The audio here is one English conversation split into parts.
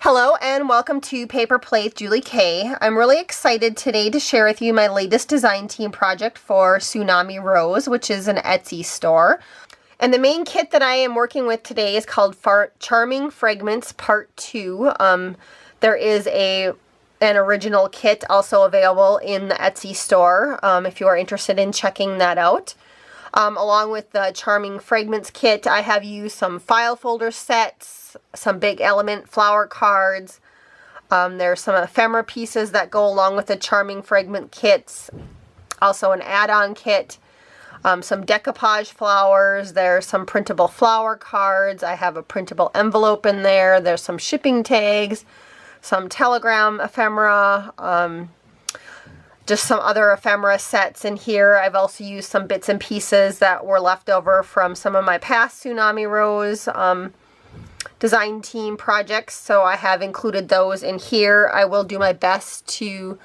Hello and welcome to Paper Play with Julie K. I'm really excited today to share with you my latest design team project for Tsunami Rose, which is an Etsy store. And the main kit that I am working with today is called Charming Fragments Part 2. There is an original kit also available in the Etsy store if you are interested in checking that out. Along with the Charming Fragments kit, I have used some file folder sets, some big element flower cards. There's some ephemera pieces that go along with the Charming Fragment kits. Also an add-on kit. Some decoupage flowers. There's some printable flower cards. I have a printable envelope in there. There's some shipping tags, some telegram ephemera, just some other ephemera sets in here. I've also used some bits and pieces that were left over from some of my past Tsunami Rose design team projects, so I have included those in here. I will do my best to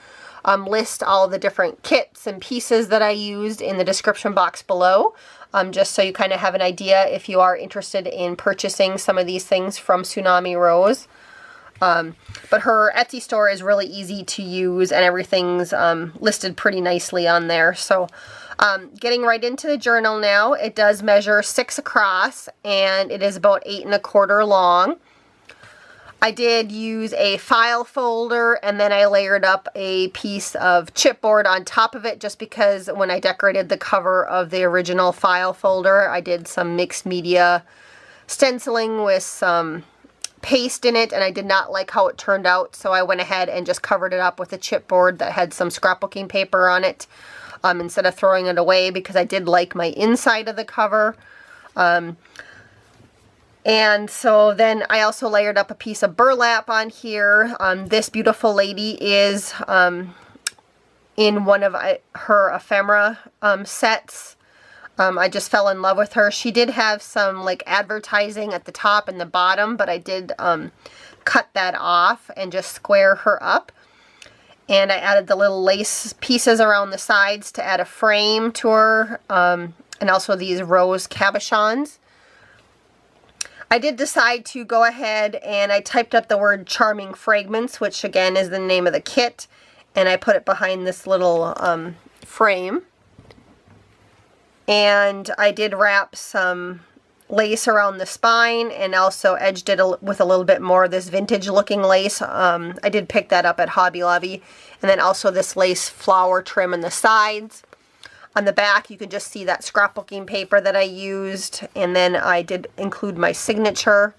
list all the different kits and pieces that I used in the description box below, just so you kind of have an idea if you are interested in purchasing some of these things from Tsunami Rose. But her Etsy store is really easy to use and everything's listed pretty nicely on there. So getting right into the journal now, it does measure 6 across and it is about 8 1/4 long. I did use a file folder and then I layered up a piece of chipboard on top of it just because when I decorated the cover of the original file folder, I did some mixed media stenciling with some paste in it and I did not like how it turned out, so I went ahead and just covered it up with a chipboard that had some scrapbooking paper on it instead of throwing it away, because I did like my inside of the cover. And so then I also layered up a piece of burlap on here. This beautiful lady is in one of her ephemera sets. I just fell in love with her. She did have some like advertising at the top and the bottom, but I did cut that off and just square her up. And I added the little lace pieces around the sides to add a frame to her, and also these rose cabochons. I did decide to go ahead and I typed up the word Charming Fragments, which again is the name of the kit, and I put it behind this little frame. And I did wrap some lace around the spine and also edged it with a little bit more of this vintage looking lace. I did pick that up at Hobby Lobby. And then also this lace flower trim on the sides. On the back you can just see that scrapbooking paper that I used, and then I did include my signature.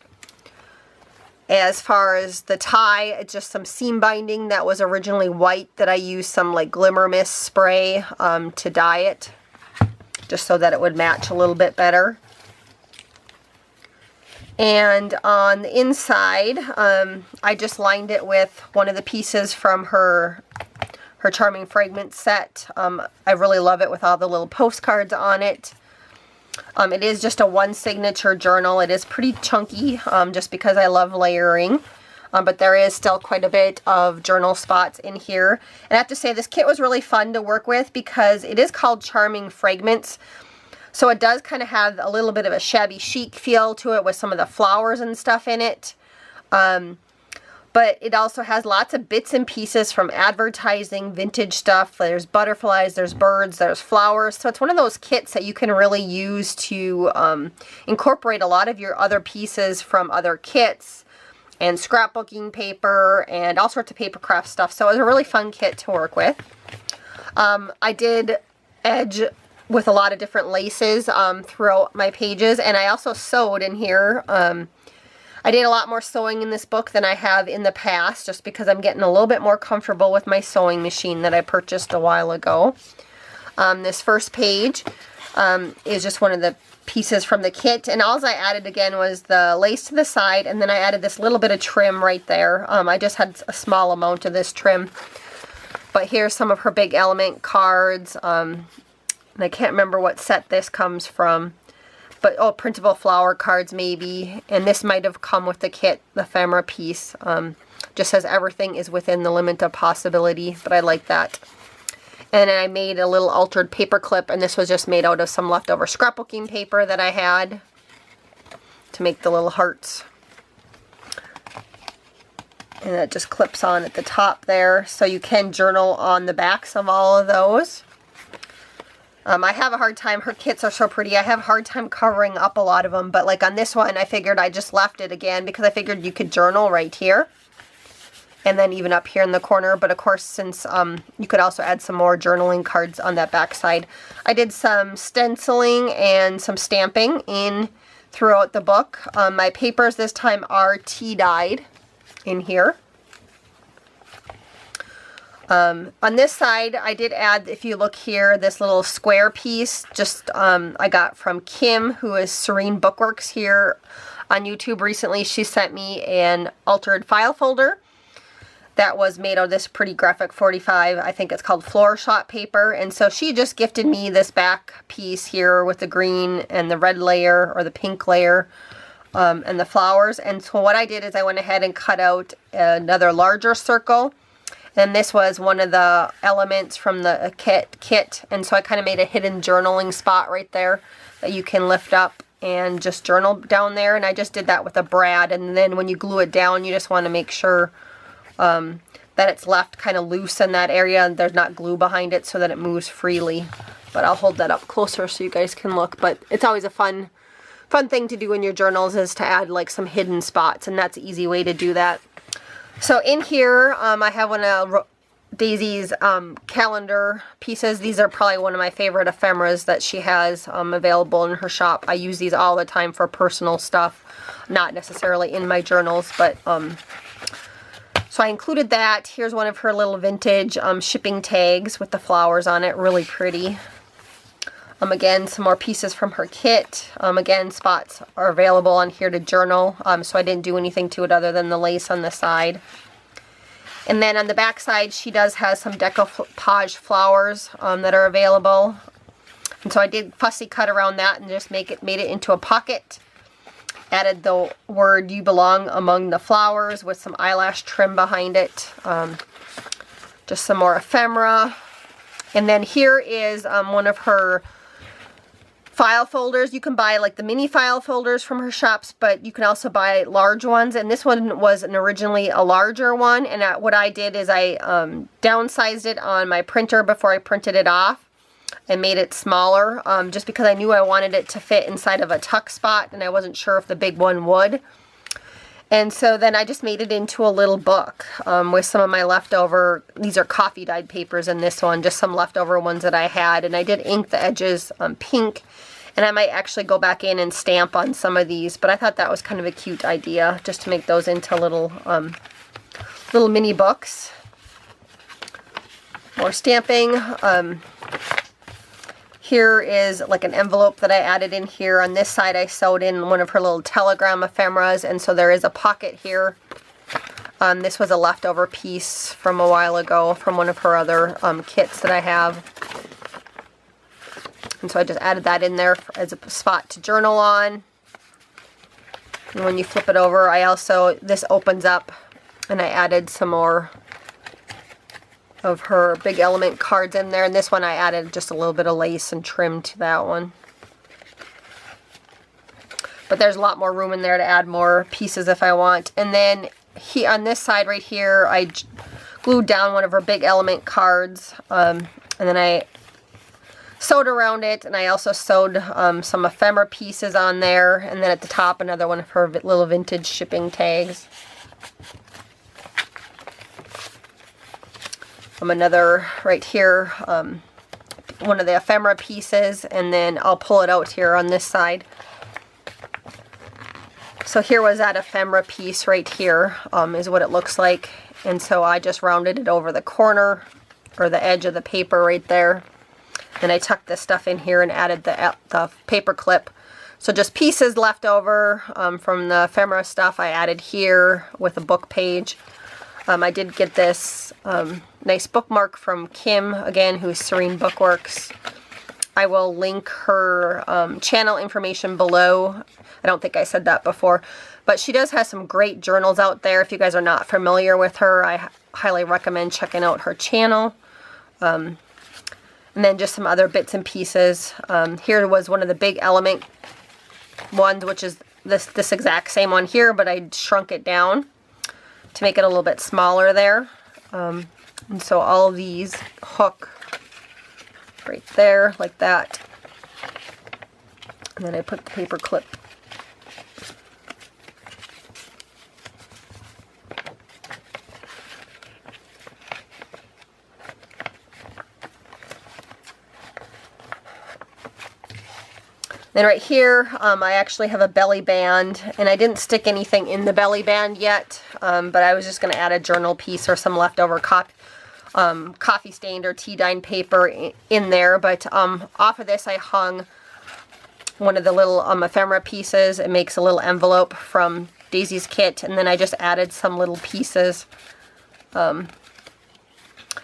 As far as the tie, it's just some seam binding that was originally white that I used some like glimmer mist spray to dye it, just so that it would match a little bit better. And on the inside, I just lined it with one of the pieces from her Charming Fragments set. I really love it with all the little postcards on it. It is just a one signature journal. It is pretty chunky just because I love layering. But there is still quite a bit of journal spots in here. And I have to say, this kit was really fun to work with because it is called Charming Fragments. So it does kind of have a little bit of a shabby chic feel to it with some of the flowers and stuff in it. But it also has lots of bits and pieces from advertising, vintage stuff. There's butterflies, there's birds, there's flowers. So it's one of those kits that you can really use to incorporate a lot of your other pieces from other kits, and scrapbooking paper and all sorts of paper craft stuff. So it was a really fun kit to work with. I did edge with a lot of different laces throughout my pages, and I also sewed in here. I did a lot more sewing in this book than I have in the past, just because I'm getting a little bit more comfortable with my sewing machine that I purchased a while ago. This first page is just one of the pieces from the kit, and all I added again was the lace to the side, and then I added this little bit of trim right there. I just had a small amount of this trim, but here's some of her big element cards, and I can't remember what set this comes from, but oh, printable flower cards maybe, and this might have come with the kit, the ephemera piece. Just says everything is within the limit of possibility, but I like that. And then I made a little altered paper clip, and this was just made out of some leftover scrapbooking paper that I had to make the little hearts. And it just clips on at the top there, so you can journal on the backs of all of those. I have a hard time, her kits are so pretty, I have a hard time covering up a lot of them, but like on this one I figured I just left it again because I figured you could journal right here. And then even up here in the corner, but of course since you could also add some more journaling cards on that back side. I did some stenciling and some stamping in throughout the book. My papers this time are tea dyed in here. On this side, I did add, if you look here, this little square piece, just I got from Kim, who is Serene Bookworks here on YouTube recently. She sent me an altered file folder that was made of this pretty graphic 45, I think it's called floor shot paper, and so she just gifted me this back piece here with the green and the red layer, or the pink layer, and the flowers. And so what I did is I went ahead and cut out another larger circle. And this was one of the elements from the kit. And so I kind of made a hidden journaling spot right there that you can lift up and just journal down there. And I just did that with a brad. And then when you glue it down, you just want to make sure that it's left kind of loose in that area and there's not glue behind it so that it moves freely. But I'll hold that up closer so you guys can look. But it's always a fun thing to do in your journals, is to add like some hidden spots. And that's an easy way to do that. So in here, I have one of Daisy's calendar pieces. These are probably one of my favorite ephemeras that she has available in her shop. I use these all the time for personal stuff, not necessarily in my journals, but so I included that. Here's one of her little vintage shipping tags with the flowers on it, really pretty. Again, some more pieces from her kit. Again, spots are available on here to journal, so I didn't do anything to it other than the lace on the side. And then on the back side, she does have some decoupage flowers that are available. And so I did fussy cut around that and just made it into a pocket. Added the word "You belong among the flowers" with some eyelash trim behind it. Just some more ephemera. And then here is one of her file folders. You can buy like the mini file folders from her shops, but you can also buy large ones. And this one was originally a larger one. And what I did is I downsized it on my printer before I printed it off and made it smaller, just because I knew I wanted it to fit inside of a tuck spot and I wasn't sure if the big one would. And so then I just made it into a little book with some of my leftover, these are coffee dyed papers in this one, just some leftover ones that I had. And I did ink the edges pink, and I might actually go back in and stamp on some of these. But I thought that was kind of a cute idea, just to make those into little, little mini books. More stamping. Here is like an envelope that I added in here. On this side I sewed in one of her little telegram ephemeras, and so there is a pocket here. This was a leftover piece from a while ago from one of her other kits that I have. And so I just added that in there as a spot to journal on. And when you flip it over, this opens up, and I added some more of her big element cards in there. And this one I added just a little bit of lace and trim to that one. But there's a lot more room in there to add more pieces if I want. And then on this side right here, I glued down one of her big element cards. And then I sewed around it, and I also sewed some ephemera pieces on there. And then at the top, another one of her little vintage shipping tags. Another right here, one of the ephemera pieces, and then I'll pull it out here on this side. So here was that ephemera piece right here, is what it looks like. And so I just rounded it over the corner, or the edge of the paper right there. And I tucked this stuff in here and added the paper clip. So just pieces left over from the ephemera stuff I added here with a book page. I did get this nice bookmark from Kim, again, who's Serene Bookworks. I will link her channel information below. I don't think I said that before. But she does have some great journals out there. If you guys are not familiar with her, I highly recommend checking out her channel. And then just some other bits and pieces. Here was one of the big element ones, which is this exact same one here, but I shrunk it down to make it a little bit smaller there. And so all of these hook right there like that. And then I put the paper clip. Then right here, I actually have a belly band, and I didn't stick anything in the belly band yet, but I was just going to add a journal piece or some leftover coffee stained or tea dye paper in there. But off of this, I hung one of the little ephemera pieces. It makes a little envelope from Daisy's kit, and then I just added some little pieces.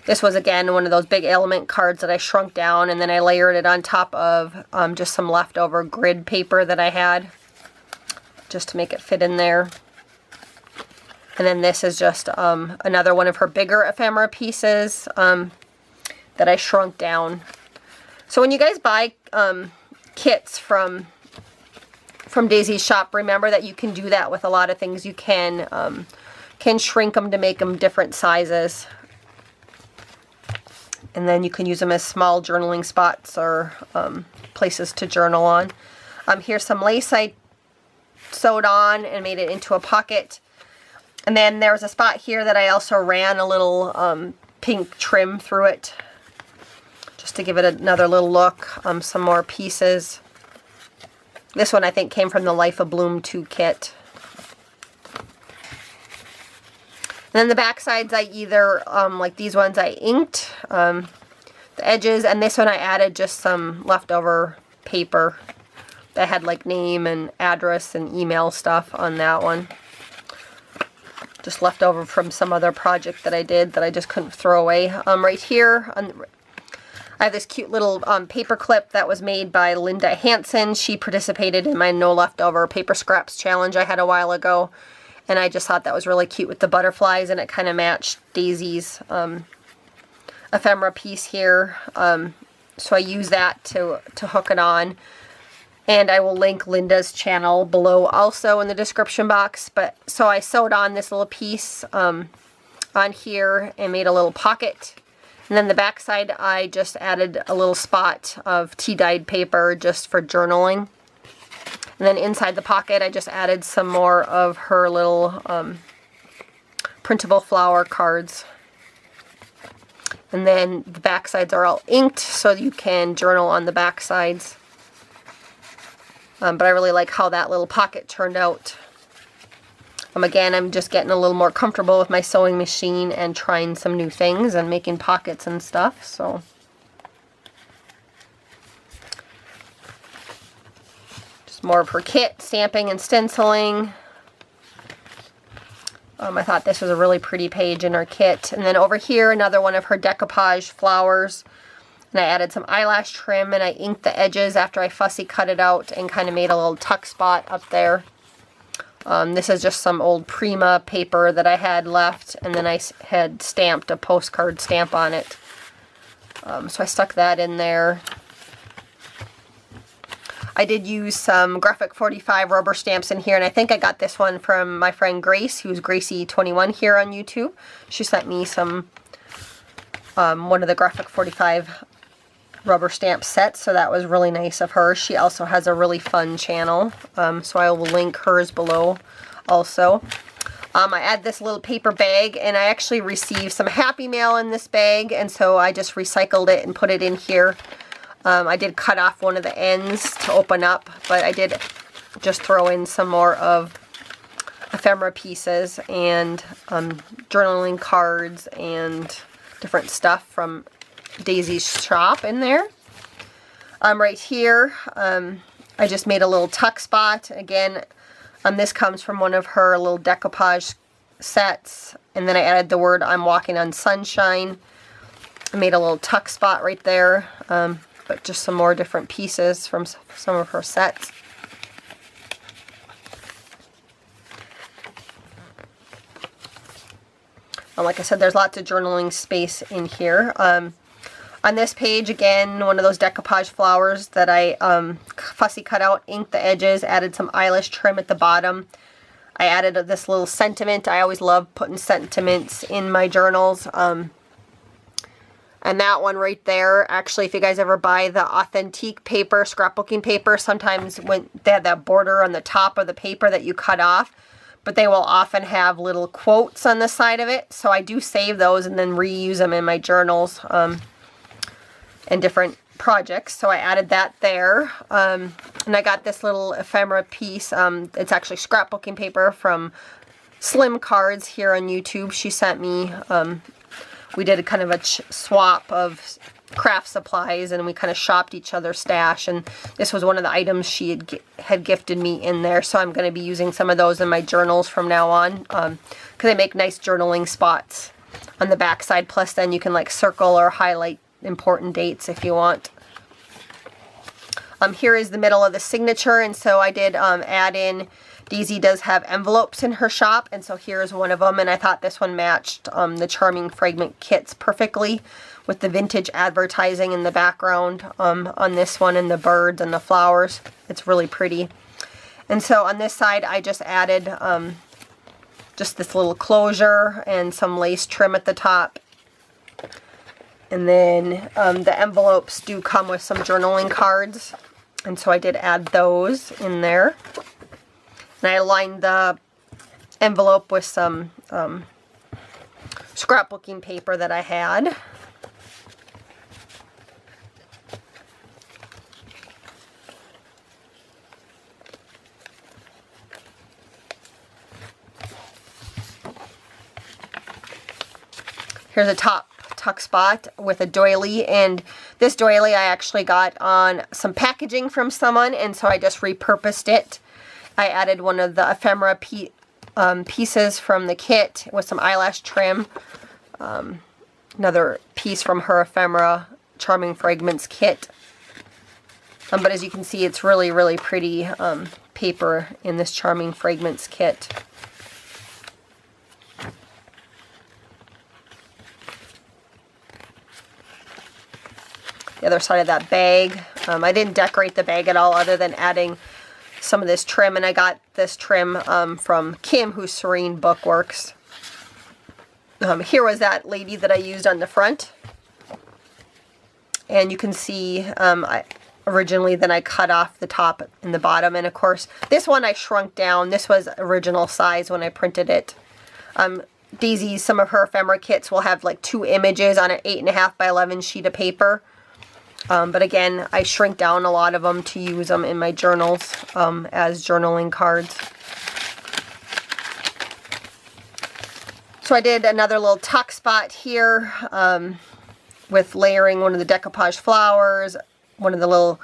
This was, again, one of those big element cards that I shrunk down, and then I layered it on top of just some leftover grid paper that I had, just to make it fit in there. And then this is just another one of her bigger ephemera pieces that I shrunk down. So when you guys buy kits from Daisy's shop, remember that you can do that with a lot of things. You can shrink them to make them different sizes. And then you can use them as small journaling spots or places to journal on. Here's some lace I sewed on and made it into a pocket. And then there's a spot here that I also ran a little pink trim through it, just to give it another little look. Some more pieces. This one I think came from the Life of Bloom 2 kit. And then the back sides I either, like these ones, I inked the edges, and this one I added just some leftover paper that had like name and address and email stuff on that one. Just left over from some other project that I did that I just couldn't throw away. Right here, I have this cute little paper clip that was made by Linda Hansen. She participated in my No Leftover Paper Scraps challenge I had a while ago. And I just thought that was really cute with the butterflies, and it kind of matched Daisy's ephemera piece here. So I use that to hook it on. And I will link Linda's channel below also in the description box. But so I sewed on this little piece on here and made a little pocket. And then the back side I just added a little spot of tea-dyed paper just for journaling. And then inside the pocket, I just added some more of her little printable flower cards. And then the back sides are all inked, so you can journal on the back sides. But I really like how that little pocket turned out. Again, I'm just getting a little more comfortable with my sewing machine and trying some new things and making pockets and stuff. So. More of her kit, stamping and stenciling. I thought this was a really pretty page in her kit. And then over here, another one of her decoupage flowers. And I added some eyelash trim, and I inked the edges after I fussy cut it out and kind of made a little tuck spot up there. This is just some old Prima paper that I had left, and then I had stamped a postcard stamp on it. So I stuck that in there. I did use some Graphic 45 rubber stamps in here, and I think I got this one from my friend Grace, who's Gracie21 here on YouTube. She sent me some, one of the Graphic 45 rubber stamp sets, so that was really nice of her. She also has a really fun channel, so I will link hers below also. I add this little paper bag, and I actually received some Happy Mail in this bag, and so I just recycled it and put it in here. I did cut off one of the ends to open up, but I did just throw in some more of ephemera pieces and journaling cards and different stuff from Daisy's shop in there. Right here, I just made a little tuck spot. Again, this comes from one of her little decoupage sets, and then I added the word "I'm walking on sunshine." I made a little tuck spot right there. But just some more different pieces from some of her sets. Like I said, there's lots of journaling space in here. On this page, again, one of those decoupage flowers that I fussy cut out, inked the edges, added some eyelash trim at the bottom. I added this little sentiment. I always love putting sentiments in my journals. And that one right there, actually, if you guys ever buy the authentic paper, scrapbooking paper, sometimes when they have that border on the top of the paper that you cut off, but they will often have little quotes on the side of it. So I do save those and then reuse them in my journals and different projects. So I added that there. And I got this little ephemera piece. It's actually scrapbooking paper from Slim Cards here on YouTube. She sent me, we did a kind of a swap of craft supplies, and we kind of shopped each other's stash, and this was one of the items she had gifted me in there, so I'm going to be using some of those in my journals from now on, because they make nice journaling spots on the back side. Plus then you can like circle or highlight important dates if you want. Here is the middle of the signature, and so I did add in, Daisy does have envelopes in her shop, and so here's one of them, and I thought this one matched the Charming Fragment kits perfectly with the vintage advertising in the background on this one, and the birds and the flowers. It's really pretty. And so on this side I just added just this little closure and some lace trim at the top. And then the envelopes do come with some journaling cards, and so I did add those in there. And I lined the envelope with some scrapbooking paper that I had. Here's a top tuck spot with a doily, and this doily I actually got on some packaging from someone, and so I just repurposed it. I added one of the ephemera pieces from the kit with some eyelash trim. Another piece from her ephemera Charming Fragments kit. But as you can see, it's really, really pretty paper in this Charming Fragments kit. The other side of that bag, I didn't decorate the bag at all other than adding some of this trim, and I got this trim from Kim, who's Serene Bookworks. Here was that lady that I used on the front, and you can see originally then I cut off the top and the bottom, and of course this one I shrunk down. This was original size when I printed it. Daisy, some of her ephemera kits will have like 2 images on an 8.5 by 11 sheet of paper. But again, I shrink down a lot of them to use them in my journals as journaling cards. So I did another little tuck spot here with layering one of the decoupage flowers, one of the little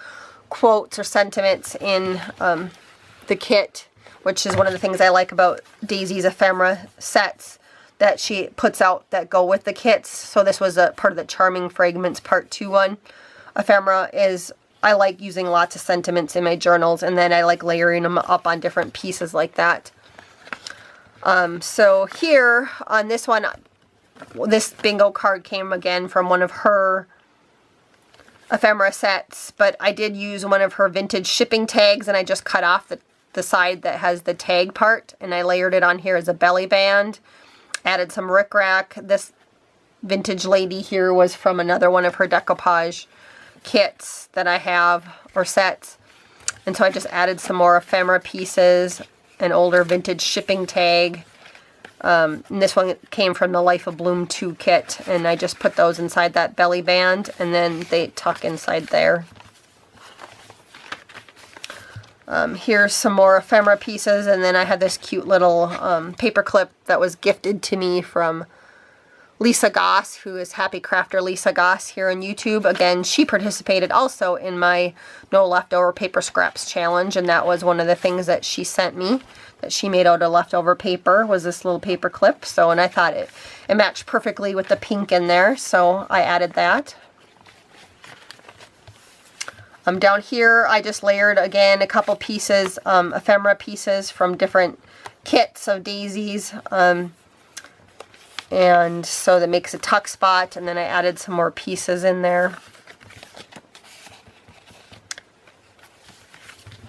quotes or sentiments in the kit, which is one of the things I like about Daisy's ephemera sets that she puts out that go with the kits. So this was a part of the Charming Fragments Part 2 one. Ephemera is, I like using lots of sentiments in my journals, and then I like layering them up on different pieces like that. So here on this one, this bingo card came again from one of her ephemera sets, but I did use one of her vintage shipping tags, and I just cut off the side that has the tag part, and I layered it on here as a belly band. Added some rickrack. This vintage lady here was from another one of her decoupage kits that I have, or sets, and so I just added some more ephemera pieces, an older vintage shipping tag, and this one came from the Life of Bloom 2 kit, and I just put those inside that belly band, and then they tuck inside there. Here's some more ephemera pieces, and then I had this cute little paper clip that was gifted to me from Lisa Goss, who is Happy Crafter Lisa Goss here on YouTube. Again, she participated also in my No Leftover Paper Scraps challenge, and that was one of the things that she sent me, that she made out of leftover paper, was this little paper clip. So, and I thought it matched perfectly with the pink in there, so I added that. Down here, I just layered, again, a couple pieces, ephemera pieces from different kits of Daisy's. And so that makes a tuck spot, and then I added some more pieces in there.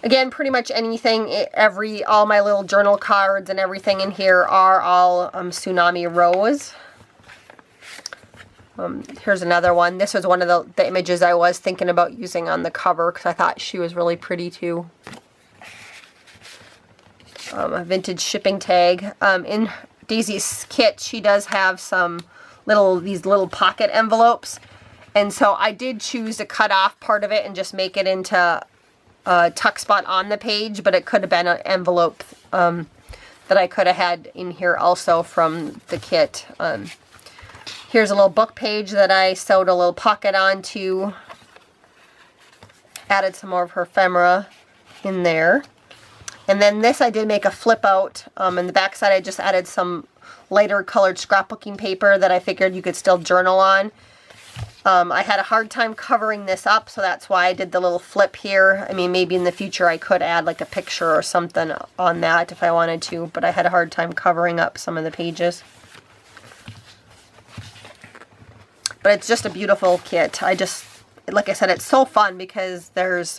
Again, pretty much anything, all my little journal cards and everything in here are all Tsunami Rose. Here's another one. This was one of the images I was thinking about using on the cover because I thought she was really pretty too. A vintage shipping tag. In Daisy's kit, she does have some these little pocket envelopes. And so I did choose to cut off part of it and just make it into a tuck spot on the page, but it could have been an envelope that I could have had in here also from the kit. Here's a little book page that I sewed a little pocket onto. Added some more of her ephemera in there. And then this I did make a flip out. In the back side I just added some lighter colored scrapbooking paper that I figured you could still journal on. I had a hard time covering this up, so that's why I did the little flip here. I mean, maybe in the future I could add like a picture or something on that if I wanted to, but I had a hard time covering up some of the pages. But it's just a beautiful kit. Like I said, it's so fun because there's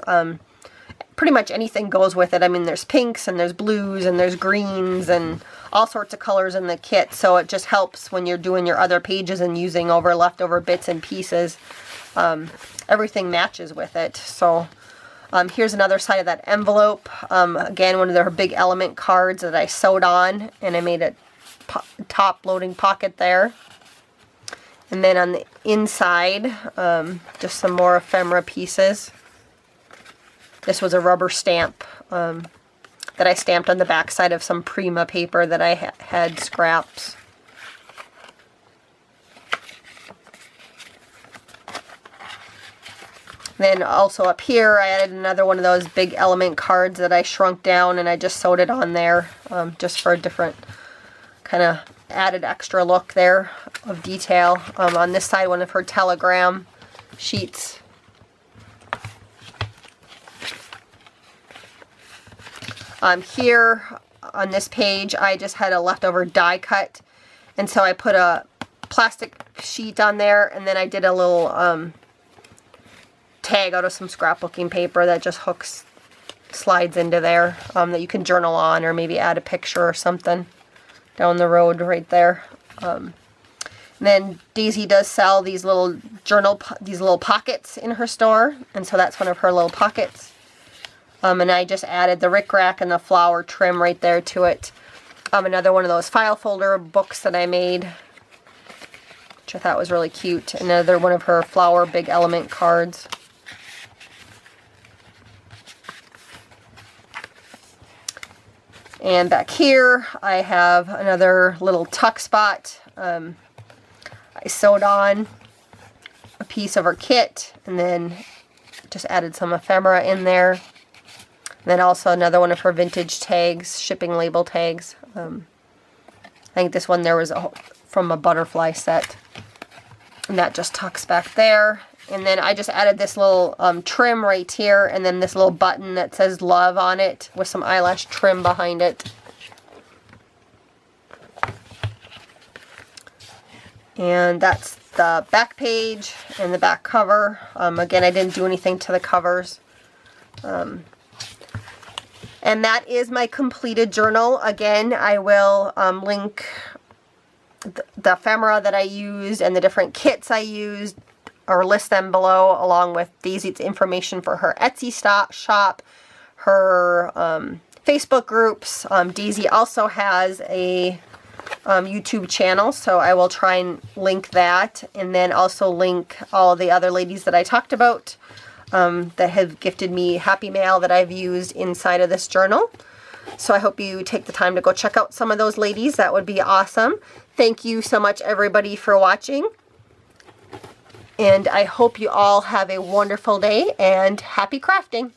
pretty much anything goes with it. I mean, there's pinks and there's blues and there's greens and all sorts of colors in the kit. So it just helps when you're doing your other pages and using leftover bits and pieces. Everything matches with it. So here's another side of that envelope. Again, one of their big element cards that I sewed on, and I made a top loading pocket there. And then on the inside, just some more ephemera pieces. This was a rubber stamp that I stamped on the back side of some Prima paper that I had scraps. Then also up here I added another one of those big element cards that I shrunk down, and I just sewed it on there just for a different kind of added extra look there of detail. On this side, one of her telegram sheets. Here on this page I just had a leftover die cut, and so I put a plastic sheet on there, and then I did a little tag out of some scrapbooking paper that just slides into there, that you can journal on or maybe add a picture or something down the road right there. And then Daisy does sell these little these little pockets in her store, and so that's one of her little pockets. And I just added the rickrack and the flower trim right there to it. Another one of those file folder books that I made, which I thought was really cute. Another one of her flower big element cards. And back here I have another little tuck spot. I sewed on a piece of her kit and then just added some ephemera in there. And then also another one of her vintage tags, shipping label tags. I think this one there was from a butterfly set. And that just tucks back there. And then I just added this little trim right here, and then this little button that says love on it with some eyelash trim behind it. And that's the back page and the back cover. Again, I didn't do anything to the covers. And that is my completed journal. Again, I will link the ephemera that I used and the different kits I used, or list them below, along with Daisy's information for her Etsy shop, her Facebook groups. Daisy also has a YouTube channel, so I will try and link that, and then also link all the other ladies that I talked about that have gifted me happy mail that I've used inside of this journal. So I hope you take the time to go check out some of those ladies. That would be awesome. Thank you so much, everybody, for watching. And I hope you all have a wonderful day and happy crafting.